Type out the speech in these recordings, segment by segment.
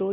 2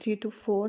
3 to 4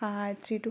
3 to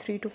3 to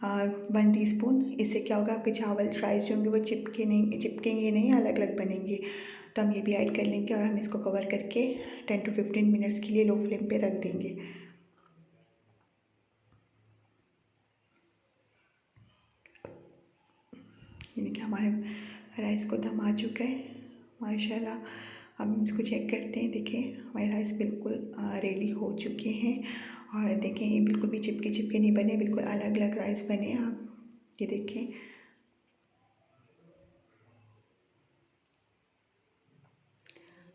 1 teaspoon. इससे क्या होगा, आपके चावल राइस जो होंगे वो चिपकेंगे नहीं, अलग अलग बनेंगे। तो हम ये भी ऐड कर लेंगे और हम इसको कवर करके 10 to 15 मिनट्स के लिए लो फ्लेम पे रख देंगे। यानी कि हमारे राइस को दम आ चुका है माशाल्लाह। हम इसको चेक करते हैं। देखिए हमारे राइस बिल्कुल रेडी हो चुके हैं और देखें ये बिल्कुल भी चिपके चिपके नहीं बने, बिल्कुल अलग अलग राइस बने। आप ये देखें।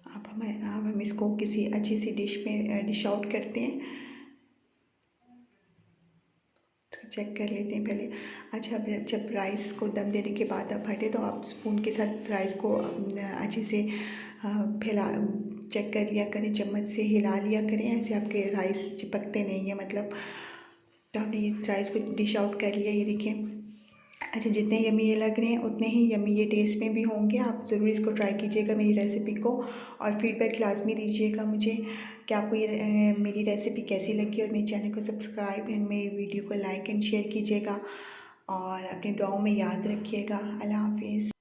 अब हम इसको किसी अच्छी सी डिश में डिश आउट करते हैं। चेक कर लेते हैं पहले। अच्छा, जब राइस को दम देने के बाद आप हटे तो आप स्पून के साथ राइस को अच्छे से फैला चेक कर लिया करें, चम्मच से हिला लिया करें, ऐसे आपके राइस चिपकते नहीं है मतलब। तो हमने ये राइस को डिश आउट कर लिया, ये देखिए। अच्छा, जितने यमी ये लग रहे हैं उतने ही यमी ये टेस्ट में भी होंगे। आप ज़रूर इसको ट्राई कीजिएगा मेरी रेसिपी को और फीडबैक लाजमी दीजिएगा मुझे कि आपको ये मेरी रेसिपी कैसी लगी। और मेरे चैनल को सब्सक्राइब एंड मेरी वीडियो को लाइक एंड शेयर कीजिएगा और अपनी दुआओं में याद रखिएगा। अल्लाह हाफिज़।